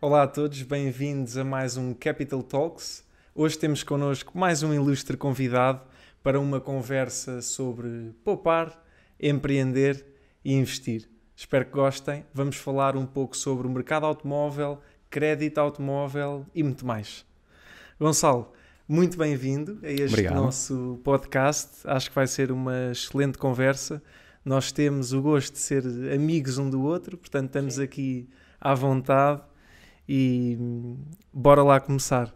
Olá a todos, bem-vindos a mais um Capital Talks. Hoje temos connosco mais um ilustre convidado para uma conversa sobre poupar, empreender e investir. Espero que gostem. Vamos falar um pouco sobre o mercado automóvel, crédito automóvel e muito mais. Gonçalo, muito bem-vindo a este nosso podcast. Acho que vai ser uma excelente conversa. Nós temos o gosto de ser amigos um do outro, portanto estamos aqui à vontade e bora lá começar.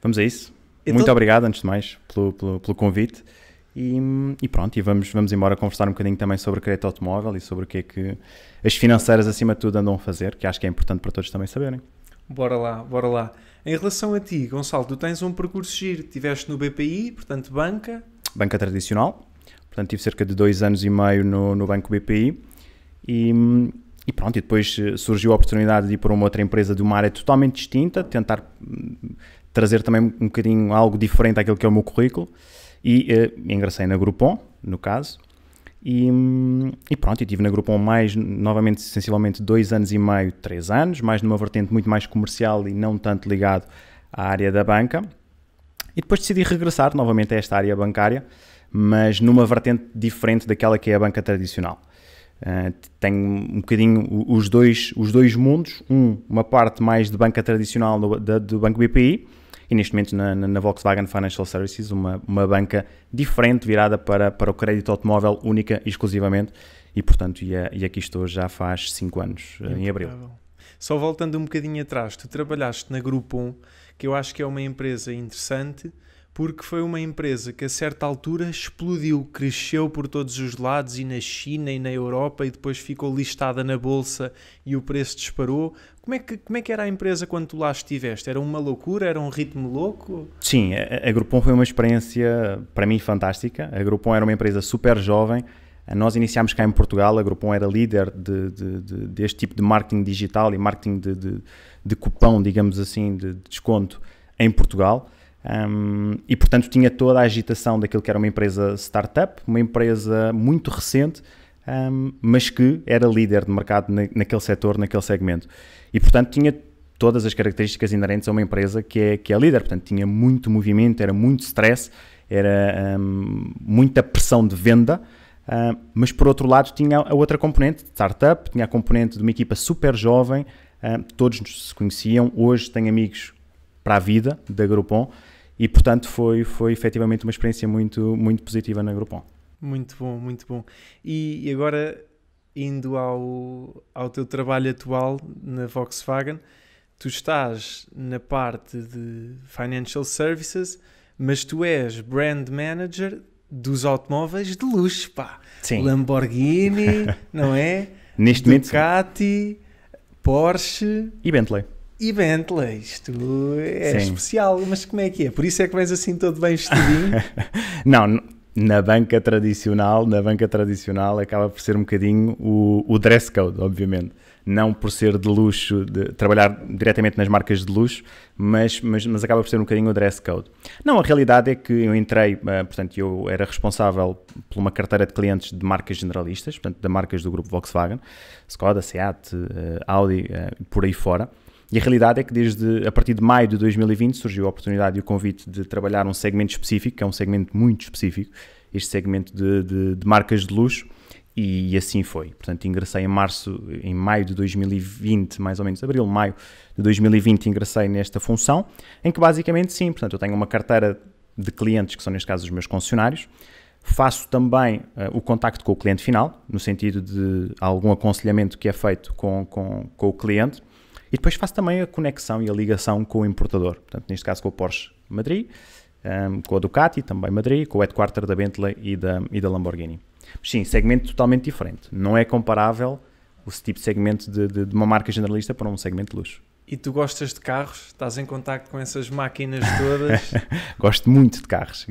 Vamos a isso. Então, muito obrigado, antes de mais, pelo convite. E pronto, e vamos embora conversar um bocadinho também sobre crédito automóvel e sobre o que é que as financeiras acima de tudo andam a fazer, que acho que é importante para todos também saberem. Bora lá. Em relação a ti, Gonçalo, tu tens um percurso giro. Estiveste no BPI, portanto banca tradicional. Portanto, tive cerca de 2 anos e meio no Banco BPI e pronto, e depois surgiu a oportunidade de ir para uma outra empresa de uma área totalmente distinta, tentar trazer também um bocadinho algo diferente àquilo que é o meu currículo. E ingressei na Groupon, no caso, e pronto, e estive na Groupon novamente, sensivelmente 2 anos e meio, 3 anos, mais numa vertente muito mais comercial e não tanto ligado à área da banca. E depois decidi regressar novamente a esta área bancária, mas numa vertente diferente daquela que é a banca tradicional. Tenho um bocadinho os dois mundos, uma parte mais de banca tradicional do Banco BPI, e neste momento na Volkswagen Financial Services, uma banca diferente, virada para o crédito automóvel única e exclusivamente, e portanto, e aqui estou já faz 5 anos, em abril. Só voltando um bocadinho atrás, tu trabalhaste na Groupon, que eu acho que é uma empresa interessante, porque foi uma empresa que a certa altura explodiu, cresceu por todos os lados, e na China e na Europa, e depois ficou listada na bolsa e o preço disparou. Como é que era a empresa quando tu lá estiveste? Era uma loucura? Era um ritmo louco? Sim, a Groupon foi uma experiência para mim fantástica. A Groupon era uma empresa super jovem. Nós iniciámos cá em Portugal. A Groupon era líder deste tipo de marketing digital e marketing de cupão, digamos assim, de desconto em Portugal. E portanto tinha toda a agitação daquilo que era uma empresa startup, uma empresa muito recente, mas que era líder de mercado naquele setor, naquele segmento, e portanto tinha todas as características inerentes a uma empresa que é líder. Portanto tinha muito movimento, era muito stress, era muita pressão de venda, mas por outro lado tinha a outra componente de startup, tinha a componente de uma equipa super jovem, todos se conheciam. Hoje tenho amigos para a vida da Groupon. E, portanto, foi efetivamente uma experiência muito, muito positiva na Groupon. Muito bom. E agora, indo ao teu trabalho atual na Volkswagen, tu estás na parte de Financial Services, mas tu és Brand Manager dos automóveis de luxo, pá. Sim. Lamborghini, não é? Neste momento, Ducati, Porsche e Bentley. E Bentley, isto é especial, mas como é que é? Por isso é que vens assim todo bem vestidinho? Não, na banca tradicional acaba por ser um bocadinho o dress code, obviamente. Não por ser de luxo, de trabalhar diretamente nas marcas de luxo, mas acaba por ser um bocadinho o dress code. Não, a realidade é que eu entrei, portanto, eu era responsável por uma carteira de clientes de marcas generalistas, portanto, de marcas do grupo Volkswagen, Skoda, Seat, Audi, por aí fora. E a realidade é que a partir de maio de 2020 surgiu a oportunidade e o convite de trabalhar um segmento específico, que é um segmento muito específico, este segmento de marcas de luxo, e assim foi. Portanto, ingressei em maio de 2020, mais ou menos, maio de 2020, ingressei nesta função, em que basicamente sim, portanto, eu tenho uma carteira de clientes, que são neste caso os meus concessionários, faço também o contacto com o cliente final, no sentido de algum aconselhamento que é feito com o cliente. E depois faço também a conexão e a ligação com o importador, portanto, neste caso com o Porsche Madrid, com a Ducati, também Madrid, com o headquarter da Bentley e da Lamborghini. Mas sim, segmento totalmente diferente. Não é comparável o tipo de segmento de uma marca generalista para um segmento de luxo. E tu gostas de carros? Estás em contacto com essas máquinas todas? Gosto muito de carros.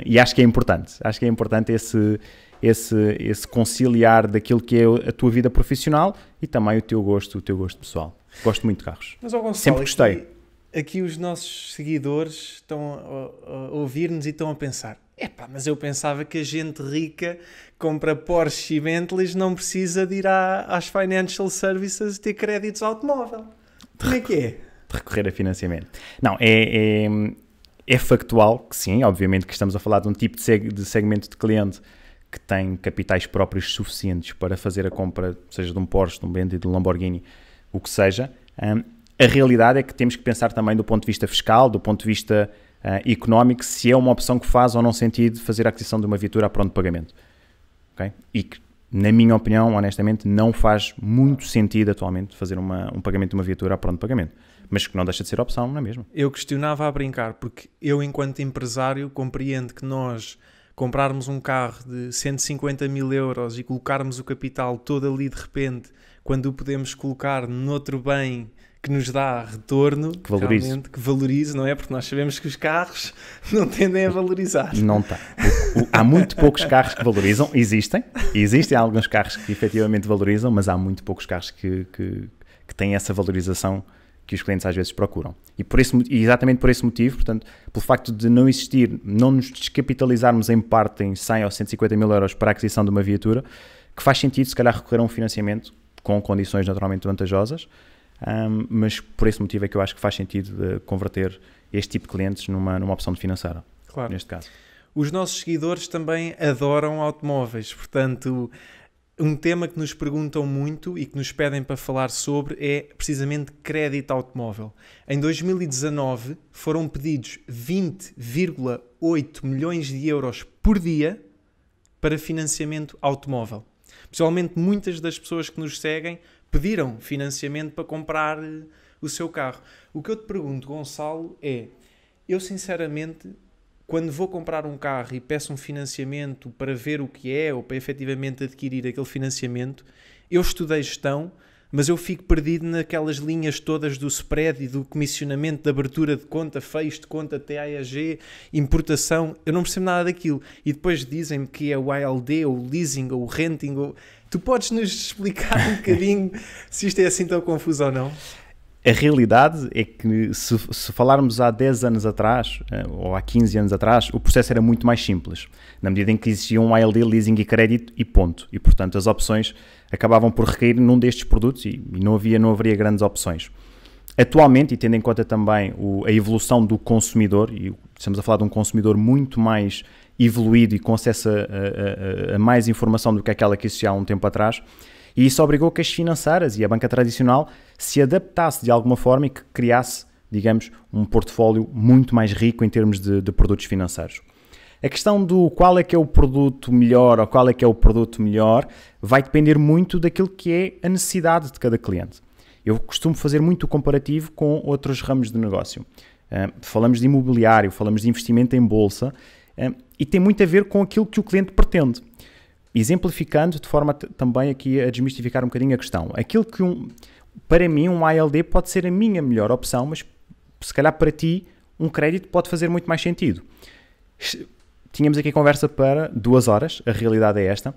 E acho que é importante. Acho que é importante esse conciliar daquilo que é a tua vida profissional e também o teu gosto pessoal. Gosto muito de carros. Mas, Gonçalo, sempre gostei. aqui os nossos seguidores estão a ouvir-nos e estão a pensar: epá, mas eu pensava que a gente rica compra Porsche e Bentleys, não precisa de ir às financial services e ter créditos automóvel. Como é que é? De recorrer a financiamento. Não, é factual que sim, obviamente que estamos a falar de um tipo de segmento de cliente que tem capitais próprios suficientes para fazer a compra, seja de um Porsche, de um Bentley, de um Lamborghini, o que seja. A realidade é que temos que pensar também do ponto de vista fiscal, do ponto de vista económico, se é uma opção que faz ou não sentido fazer a aquisição de uma viatura a pronto pagamento. Okay? E que, na minha opinião, honestamente, não faz muito sentido atualmente fazer um pagamento de uma viatura a pronto pagamento. Mas que não deixa de ser opção, não é mesmo? Eu questionava a brincar, porque eu, enquanto empresário, compreendo que nós comprarmos um carro de 150 mil euros e colocarmos o capital todo ali de repente, quando o podemos colocar noutro bem que nos dá retorno, que valorize. Que valorize, não é? Porque nós sabemos que os carros não tendem a valorizar. Não está. Há muito poucos carros que valorizam, existem alguns carros que efetivamente valorizam, mas há muito poucos carros que têm essa valorização que os clientes às vezes procuram. E exatamente por esse motivo, portanto, pelo facto de não existir, não nos descapitalizarmos em parte em 100 ou 150 mil euros para a aquisição de uma viatura, que faz sentido se calhar recorrer a um financiamento com condições naturalmente vantajosas, mas por esse motivo é que eu acho que faz sentido converter este tipo de clientes numa opção de financeira, claro. Neste caso. Os nossos seguidores também adoram automóveis, portanto, um tema que nos perguntam muito e que nos pedem para falar sobre é precisamente crédito automóvel. Em 2019 foram pedidos 20,8 milhões de euros por dia para financiamento automóvel. Pessoalmente, muitas das pessoas que nos seguem pediram financiamento para comprar o seu carro. O que eu te pergunto, Gonçalo, é: eu sinceramente, quando vou comprar um carro e peço um financiamento para ver o que é ou para efetivamente adquirir aquele financiamento, eu estudei gestão, mas eu fico perdido naquelas linhas todas do spread e do comissionamento, de abertura de conta, fecho de conta, TAEG, importação. Eu não percebo nada daquilo. E depois dizem-me que é o ALD, ou o leasing, ou o renting. Tu podes nos explicar um bocadinho se isto é assim tão confuso ou não? A realidade é que se falarmos há 10 anos atrás, ou há 15 anos atrás, o processo era muito mais simples, na medida em que existia um ALD, leasing e crédito e ponto. E, portanto, as opções acabavam por recair num destes produtos e não haveria grandes opções. Atualmente, e tendo em conta também a evolução do consumidor, e estamos a falar de um consumidor muito mais evoluído e com acesso a mais informação do que aquela que existia há um tempo atrás, e isso obrigou que as financeiras e a banca tradicional se adaptasse de alguma forma e que criasse, digamos, um portfólio muito mais rico em termos de produtos financeiros. A questão do qual é que é o produto melhor ou qual é que é o produto melhor vai depender muito daquilo que é a necessidade de cada cliente. Eu costumo fazer muito o comparativo com outros ramos de negócio. Falamos de imobiliário, falamos de investimento em bolsa e tem muito a ver com aquilo que o cliente pretende. Exemplificando de forma também aqui a desmistificar um bocadinho a questão. Aquilo que para mim um ALD pode ser a minha melhor opção, mas se calhar para ti um crédito pode fazer muito mais sentido. Tínhamos aqui conversa para 2 horas, a realidade é esta.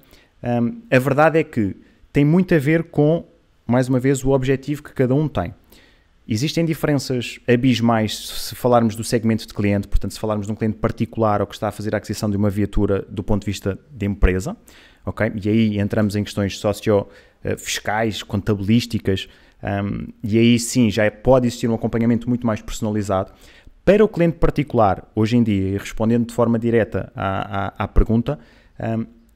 A verdade é que tem muito a ver com, mais uma vez, o objetivo que cada um tem. Existem diferenças abismais se falarmos do segmento de cliente, portanto, se falarmos de um cliente particular ou que está a fazer a aquisição de uma viatura do ponto de vista de empresa, ok? E aí entramos em questões socio-fiscais, contabilísticas, e aí sim já pode existir um acompanhamento muito mais personalizado. Para o cliente particular, hoje em dia, e respondendo de forma direta à pergunta,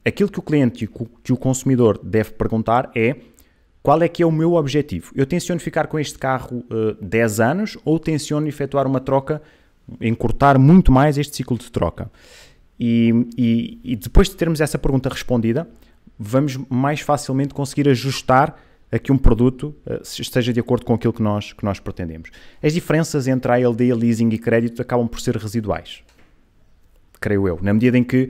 aquilo que o cliente e que o consumidor deve perguntar é: qual é que é o meu objetivo? Eu tenciono ficar com este carro 10 anos ou tenciono efetuar uma troca, encurtar muito mais este ciclo de troca? E depois de termos essa pergunta respondida, vamos mais facilmente conseguir ajustar a que um produto esteja de acordo com aquilo que nós pretendemos. As diferenças entre ALD, leasing e crédito acabam por ser residuais, creio eu, na medida em que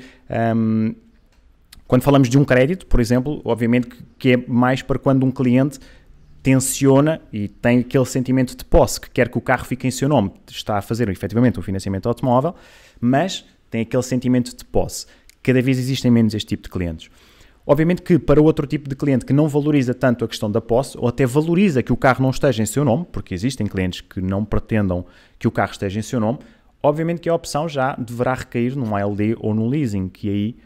quando falamos de um crédito, por exemplo, obviamente que é mais para quando um cliente tenciona e tem aquele sentimento de posse, que quer que o carro fique em seu nome, está a fazer efetivamente um financiamento automóvel, mas tem aquele sentimento de posse. Cada vez existem menos este tipo de clientes. Obviamente que para outro tipo de cliente que não valoriza tanto a questão da posse, ou até valoriza que o carro não esteja em seu nome, porque existem clientes que não pretendam que o carro esteja em seu nome, obviamente que a opção já deverá recair num ALD ou num leasing, que aí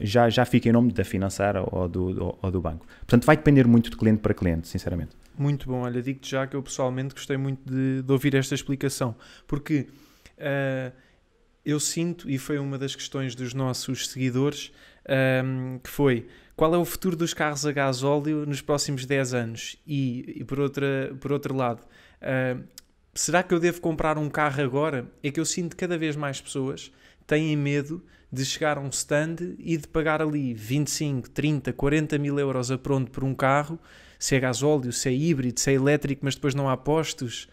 já fica em nome da financeira ou do banco. Portanto, vai depender muito de cliente para cliente, sinceramente. Muito bom. Olha, digo-te já que eu pessoalmente gostei muito de ouvir esta explicação, porque eu sinto, e foi uma das questões dos nossos seguidores, que foi: qual é o futuro dos carros a gasóleo nos próximos 10 anos? E por outro lado, será que eu devo comprar um carro agora? É que eu sinto que cada vez mais pessoas têm medo de chegar a um stand e de pagar ali 25, 30, 40 mil euros a pronto por um carro, se é gasóleo, se é híbrido, se é elétrico, mas depois não há postos.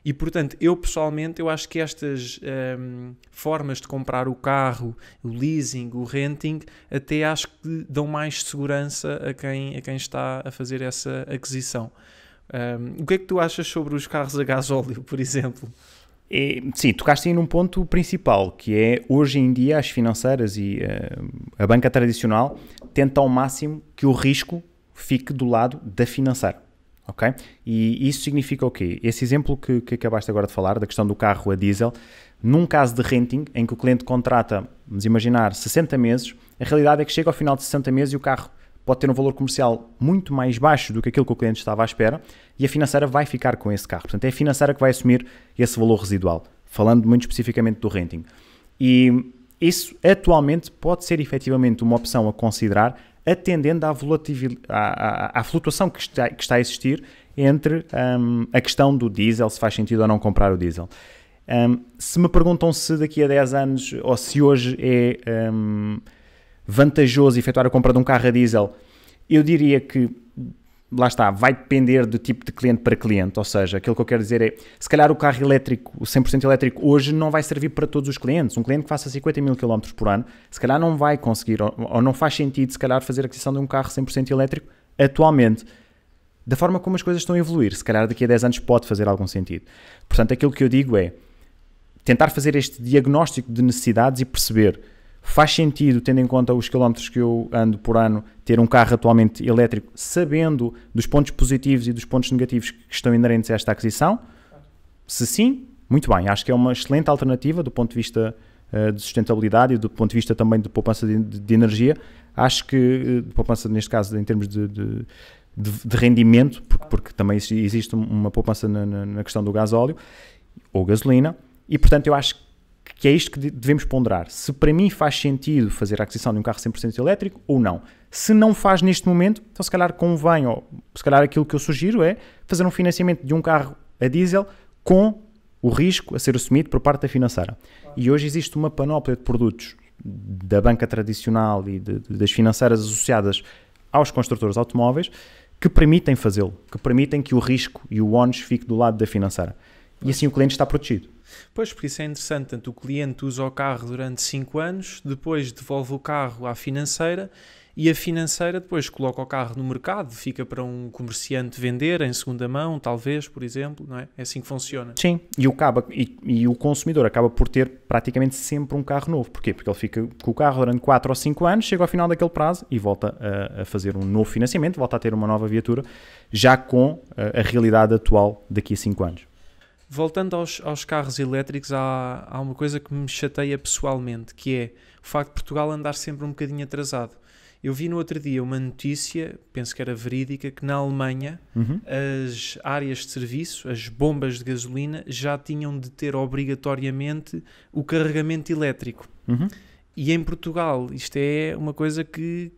E portanto, eu pessoalmente, eu acho que estas formas de comprar o carro, o leasing, o renting, até acho que dão mais segurança a quem está a fazer essa aquisição. O que é que tu achas sobre os carros a gasóleo, por exemplo? Sim, tocaste aí num ponto principal, que é, hoje em dia, as financeiras e a banca tradicional tentam ao máximo que o risco fique do lado da financeira. Ok? E isso significa o quê? Esse exemplo que acabaste agora de falar, da questão do carro a diesel, num caso de renting, em que o cliente contrata, vamos imaginar, 60 meses, a realidade é que chega ao final de 60 meses e o carro pode ter um valor comercial muito mais baixo do que aquilo que o cliente estava à espera, e a financeira vai ficar com esse carro. Portanto, é a financeira que vai assumir esse valor residual, falando muito especificamente do renting. E isso atualmente pode ser efetivamente uma opção a considerar, atendendo à flutuação que está a existir entre a questão do diesel, se faz sentido ou não comprar o diesel. Se me perguntam se daqui a 10 anos, ou se hoje é vantajoso efetuar a compra de um carro a diesel, eu diria que, lá está, vai depender do tipo de cliente para cliente, ou seja, aquilo que eu quero dizer é, se calhar o carro elétrico, o 100% elétrico, hoje não vai servir para todos os clientes. Um cliente que faça 50 mil km por ano, se calhar não vai conseguir, ou não faz sentido, se calhar, fazer a aquisição de um carro 100% elétrico atualmente. Da forma como as coisas estão a evoluir, se calhar daqui a 10 anos pode fazer algum sentido. Portanto, aquilo que eu digo é tentar fazer este diagnóstico de necessidades e perceber: faz sentido, tendo em conta os quilómetros que eu ando por ano, ter um carro atualmente elétrico, sabendo dos pontos positivos e dos pontos negativos que estão inerentes a esta aquisição? Se sim, muito bem. Acho que é uma excelente alternativa do ponto de vista de sustentabilidade e do ponto de vista também de poupança de energia. Acho que, de poupança neste caso em termos de rendimento, porque também existe uma poupança na questão do gasóleo ou gasolina, e portanto eu acho que é isto que devemos ponderar. Se para mim faz sentido fazer a aquisição de um carro 100% elétrico ou não. Se não faz neste momento, então se calhar convém, ou se calhar aquilo que eu sugiro é fazer um financiamento de um carro a diesel com o risco a ser assumido por parte da financeira. E hoje existe uma panóplia de produtos da banca tradicional e das financeiras associadas aos construtores automóveis que permitem fazê-lo, que permitem que o risco e o ónus fique do lado da financeira. E assim o cliente está protegido. Pois, por isso é interessante. Tanto o cliente usa o carro durante 5 anos, depois devolve o carro à financeira e a financeira depois coloca o carro no mercado, fica para um comerciante vender em segunda mão, talvez, por exemplo, não é? É assim que funciona. Sim, e o consumidor acaba por ter praticamente sempre um carro novo. Porquê? Porque ele fica com o carro durante 4 ou 5 anos, chega ao final daquele prazo e volta a fazer um novo financiamento, volta a ter uma nova viatura, já com a realidade atual daqui a 5 anos. Voltando aos carros elétricos, há uma coisa que me chateia pessoalmente, que é o facto de Portugal andar sempre um bocadinho atrasado. Eu vi no outro dia uma notícia, penso que era verídica, que na Alemanha as áreas de serviço, as bombas de gasolina, já tinham de ter obrigatoriamente o carregamento elétrico. E em Portugal isto é uma coisa que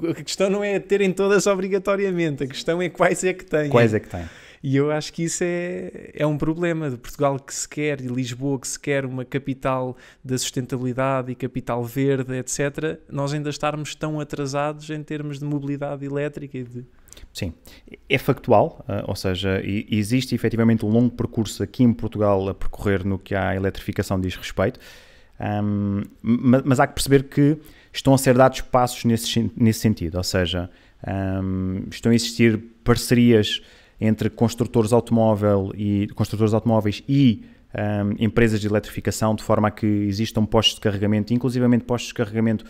a questão não é terem todas obrigatoriamente, a questão é quais é que têm. Quais é que têm? E eu acho que isso é um problema de Portugal que se quer, e Lisboa que se quer uma capital da sustentabilidade e capital verde, etc. Nós ainda estarmos tão atrasados em termos de mobilidade elétrica e de... Sim, é factual, ou seja, existe efetivamente um longo percurso aqui em Portugal a percorrer no que à eletrificação diz respeito, mas há que perceber que estão a ser dados passos nesse sentido, ou seja, estão a existir parcerias entre construtores automóveis e empresas de eletrificação, de forma a que existam postos de carregamento, inclusivamente postos de carregamento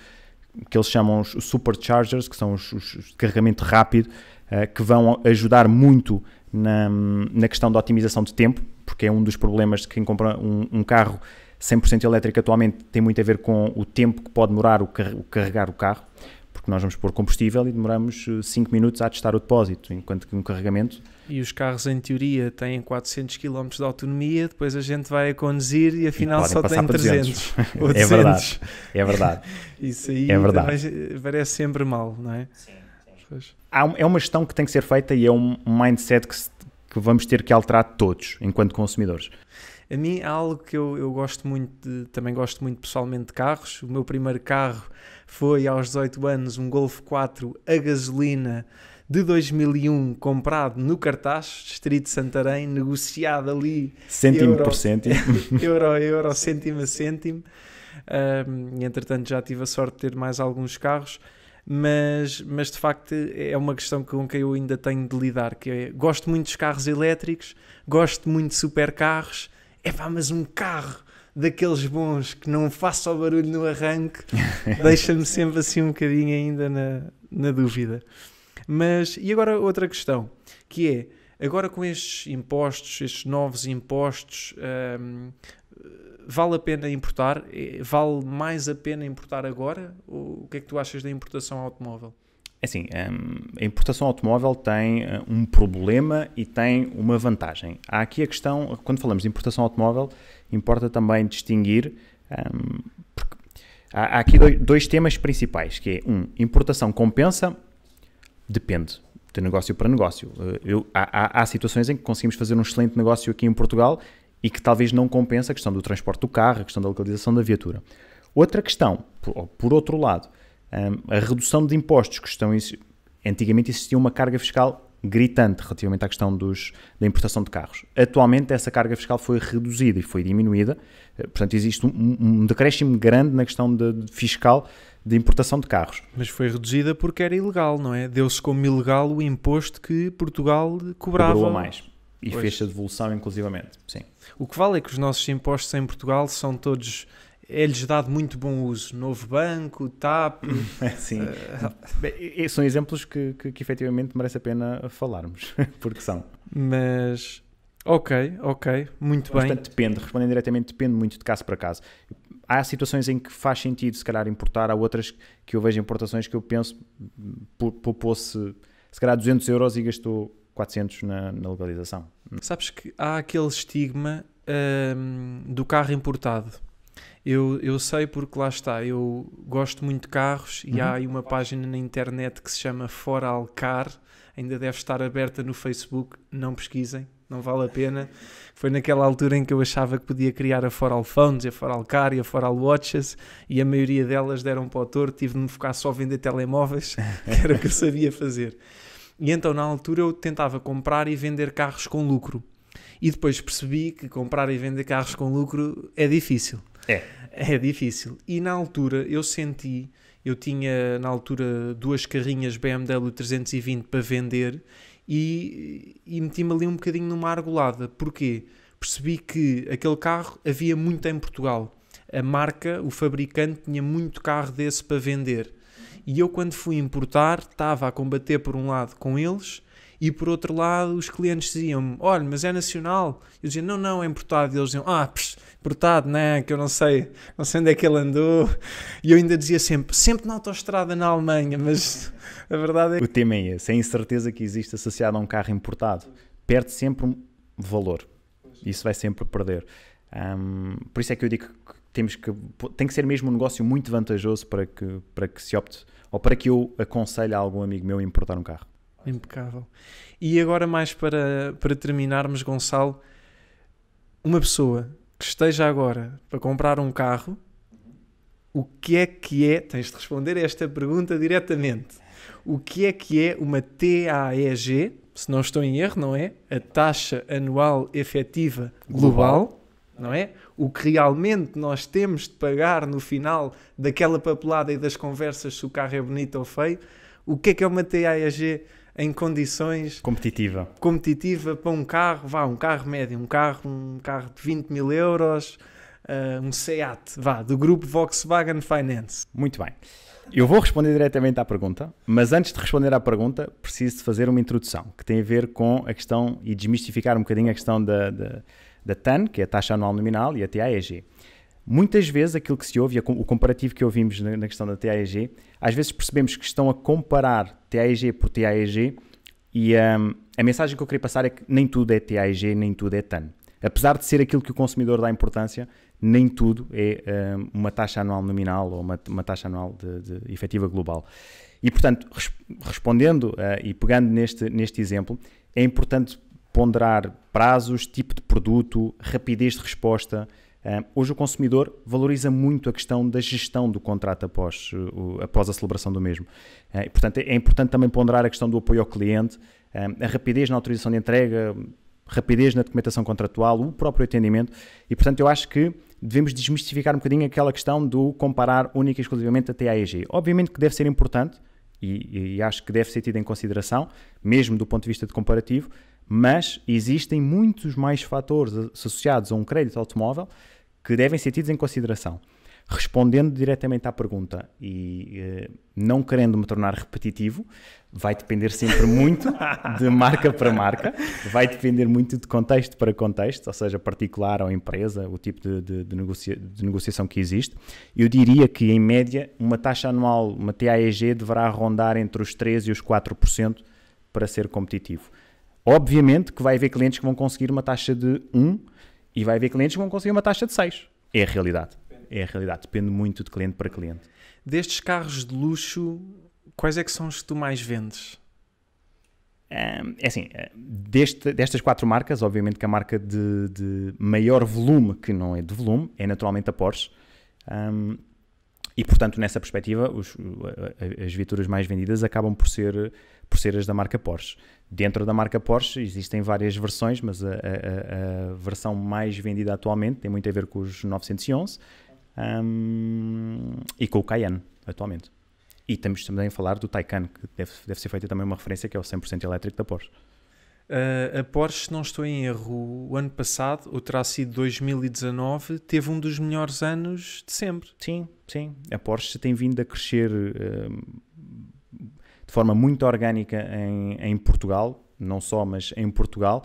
que eles chamam os superchargers, que são os de carregamento rápido, que vão ajudar muito na questão da otimização de tempo, porque é um dos problemas de quem compra um carro 100% elétrico atualmente, tem muito a ver com o tempo que pode demorar o carregar o carro, porque nós vamos pôr combustível e demoramos 5 minutos a testar o depósito, enquanto que um carregamento... E os carros, em teoria, têm 400 km de autonomia, depois a gente vai a conduzir e afinal só tem 300 ou 200. É verdade. Isso aí parece sempre mal, não é? Sim. É uma gestão que tem que ser feita e é um mindset que vamos ter que alterar todos, enquanto consumidores. A mim há algo que eu gosto muito, também gosto muito pessoalmente de carros. O meu primeiro carro foi aos 18 anos um Golf 4 a gasolina de 2001, comprado no Cartaz, Distrito de Santarém, negociado ali cêntimo por cêntimo. euro, cêntimo a cêntimo. Entretanto já tive a sorte de ter mais alguns carros, mas de facto é uma questão com que eu ainda tenho de lidar, que é, gosto muito dos carros elétricos, gosto muito de supercarros, mas um carro daqueles bons que não faça o barulho no arranque deixa-me sempre assim um bocadinho ainda na dúvida. Mas, e agora outra questão, que é, agora com estes impostos, estes novos impostos, vale a pena importar? Vale mais a pena importar agora? Ou o que é que tu achas da importação automóvel? É assim, a importação automóvel tem um problema e tem uma vantagem. Há aqui a questão, quando falamos de importação automóvel, importa também distinguir, porque há aqui dois temas principais, que é, importação compensa, depende de negócio para negócio. Há situações em que conseguimos fazer um excelente negócio aqui em Portugal e que talvez não compensa a questão do transporte do carro, a questão da localização da viatura. Outra questão, por outro lado, a redução de impostos que estão... Antigamente existia uma carga fiscal gritante relativamente à questão da importação de carros. Atualmente essa carga fiscal foi reduzida e foi diminuída, portanto existe um decréscimo grande na questão fiscal de importação de carros. Mas foi reduzida porque era ilegal, não é? Deu-se como ilegal o imposto que Portugal cobrava. Cobrou a mais. E fez a devolução inclusivamente, sim. O que vale é que os nossos impostos em Portugal são todos... É-lhes dado muito bom uso. Novo banco, TAP... Sim. São exemplos que efetivamente merece a pena falarmos, porque são. Mas... Ok, muito bem. Portanto, respondendo diretamente, depende muito de caso para caso. Há situações em que faz sentido, se calhar, importar. Há outras que eu vejo importações que eu penso, poupou-se, se calhar, 200 euros e gastou 400 na localização. Sabes que há aquele estigma do carro importado. Eu sei porque lá está, eu gosto muito de carros e há aí uma página na internet que se chama Foralcar, ainda deve estar aberta no Facebook, não pesquisem, não vale a pena. Foi naquela altura em que eu achava que podia criar a Foralphones, a Foralcar e a Foralwatches e a maioria delas deram para o torto, tive de me focar só a vender telemóveis, que era o que eu sabia fazer. E então na altura eu tentava comprar e vender carros com lucro e depois percebi que comprar e vender carros com lucro é difícil. É difícil. E na altura eu tinha na altura 2 carrinhas BMW 320 para vender e meti-me ali um bocadinho numa argolada. Porquê? Percebi que aquele carro havia muito em Portugal. A marca, o fabricante, tinha muito carro desse para vender. E eu, quando fui importar, estava a combater por um lado com eles e por outro lado os clientes diziam-me, olha, mas é nacional. Eu dizia, não, é importado. E eles diziam, importado, né? Que eu não sei onde é que ele andou. E eu ainda dizia sempre na autoestrada na Alemanha, mas a verdade é que... O tema é esse, a incerteza que existe associada a um carro importado. Perde sempre um valor. Isso vai sempre perder. Por isso é que eu digo que tem que ser mesmo um negócio muito vantajoso para que se opte, ou para que eu aconselhe a algum amigo meu a importar um carro. Impecável. E agora mais para terminarmos, Gonçalo, uma pessoa que esteja agora para comprar um carro, o que é, tens de responder a esta pergunta diretamente, o que é uma TAEG, se não estou em erro, não é? A taxa anual efetiva global, não é? O que realmente nós temos de pagar no final daquela papelada e das conversas se o carro é bonito ou feio, o que é uma TAEG em condições competitiva para um carro, um carro médio, um carro de 20 mil euros, um SEAT, do grupo Volkswagen Finance? Muito bem. Eu vou responder diretamente à pergunta, mas antes de responder à pergunta, preciso de fazer uma introdução que tem a ver com a questão e desmistificar um bocadinho a questão da TAN, que é a taxa anual nominal, e a TAEG. Muitas vezes aquilo que se ouve, o comparativo que ouvimos na questão da TAEG, às vezes percebemos que estão a comparar TAEG por TAEG e a mensagem que eu queria passar é que nem tudo é TAEG, nem tudo é TAN. Apesar de ser aquilo que o consumidor dá importância, nem tudo é uma taxa anual nominal ou uma taxa anual de efetiva global. E, portanto, respondendo e pegando neste exemplo, é importante ponderar prazos, tipo de produto, rapidez de resposta. Hoje o consumidor valoriza muito a questão da gestão do contrato após a celebração do mesmo. E, portanto, é importante também ponderar a questão do apoio ao cliente, a rapidez na autorização de entrega, rapidez na documentação contratual, o próprio atendimento, e portanto eu acho que devemos desmistificar um bocadinho aquela questão do comparar única e exclusivamente a TAEG. Obviamente que deve ser importante e acho que deve ser tido em consideração, mesmo do ponto de vista de comparativo, mas existem muitos mais fatores associados a um crédito automóvel que devem ser tidos em consideração. Respondendo diretamente à pergunta e não querendo me tornar repetitivo, vai depender sempre muito de marca para marca, vai depender muito de contexto para contexto, ou seja, particular ou empresa, o tipo de negociação que existe. Eu diria que, em média, uma taxa anual, uma TAEG, deverá rondar entre os 3% e os 4% para ser competitivo. Obviamente que vai haver clientes que vão conseguir uma taxa de 1 e vai haver clientes que vão conseguir uma taxa de 6. É a realidade. É a realidade, depende muito de cliente para cliente. Destes carros de luxo, quais é que são os que tu mais vendes? É assim, destas 4 marcas, obviamente que a marca de maior volume, que não é de volume, é naturalmente a Porsche. E, portanto, nessa perspectiva, as viaturas mais vendidas acabam por ser as da marca Porsche. Dentro da marca Porsche existem várias versões, mas a versão mais vendida atualmente tem muito a ver com os 911, e com o Cayenne, atualmente. E estamos também a falar do Taycan, que deve ser feita também uma referência, que é o 100% elétrico da Porsche. A Porsche, se não estou em erro, o ano passado, ou terá sido 2019, teve um dos melhores anos de sempre. Sim, sim. A Porsche tem vindo a crescer de forma muito orgânica em Portugal, não só, mas em Portugal.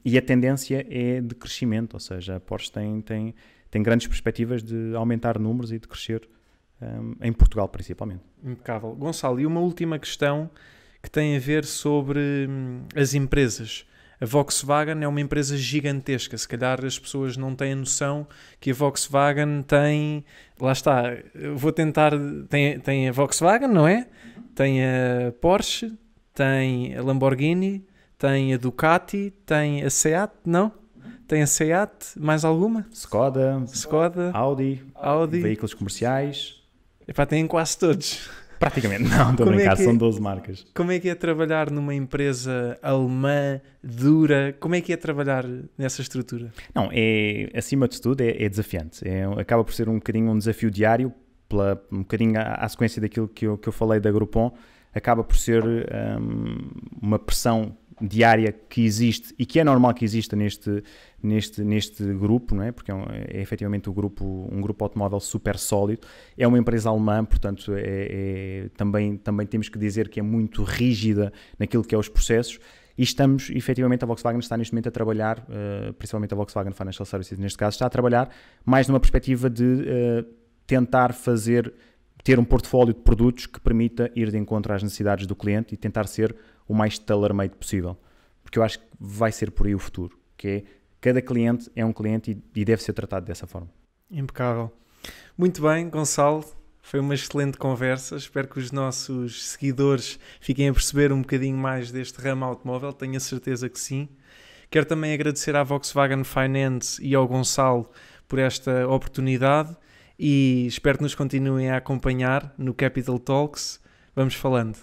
E a tendência é de crescimento, ou seja, a Porsche tem grandes perspectivas de aumentar números e de crescer em Portugal, principalmente. Impecável. Gonçalo, e uma última questão que tem a ver sobre as empresas. A Volkswagen é uma empresa gigantesca. Se calhar as pessoas não têm a noção que a Volkswagen tem... Lá está, eu vou tentar... Tem a Volkswagen, não é? Tem a Porsche, tem a Lamborghini, tem a Ducati, tem a Seat, não? Tem a Seat, mais alguma? Skoda, Audi, veículos comerciais. Epá, têm quase todos. Praticamente, não, estou a brincar, são 12 marcas. Como é que é trabalhar numa empresa alemã, dura? Como é que é trabalhar nessa estrutura? Não, acima de tudo é desafiante. Acaba por ser um bocadinho um desafio diário, um bocadinho à sequência daquilo que eu falei da Groupon, acaba por ser uma pressão diária que existe e que é normal que exista neste grupo, não é? Porque é efetivamente um grupo automóvel super sólido. É uma empresa alemã, portanto também temos que dizer que é muito rígida naquilo que é os processos, e estamos, efetivamente, a Volkswagen está neste momento a trabalhar, principalmente a Volkswagen Financial Services neste caso, está a trabalhar mais numa perspectiva de tentar ter um portfólio de produtos que permita ir de encontro às necessidades do cliente e tentar ser o mais tailor-made possível. Porque eu acho que vai ser por aí o futuro, que é cada cliente é um cliente e deve ser tratado dessa forma. Impecável. Muito bem, Gonçalo. Foi uma excelente conversa. Espero que os nossos seguidores fiquem a perceber um bocadinho mais deste ramo automóvel. Tenho a certeza que sim. Quero também agradecer à Volkswagen Finance e ao Gonçalo por esta oportunidade e espero que nos continuem a acompanhar no Capital Talks. Vamos falando.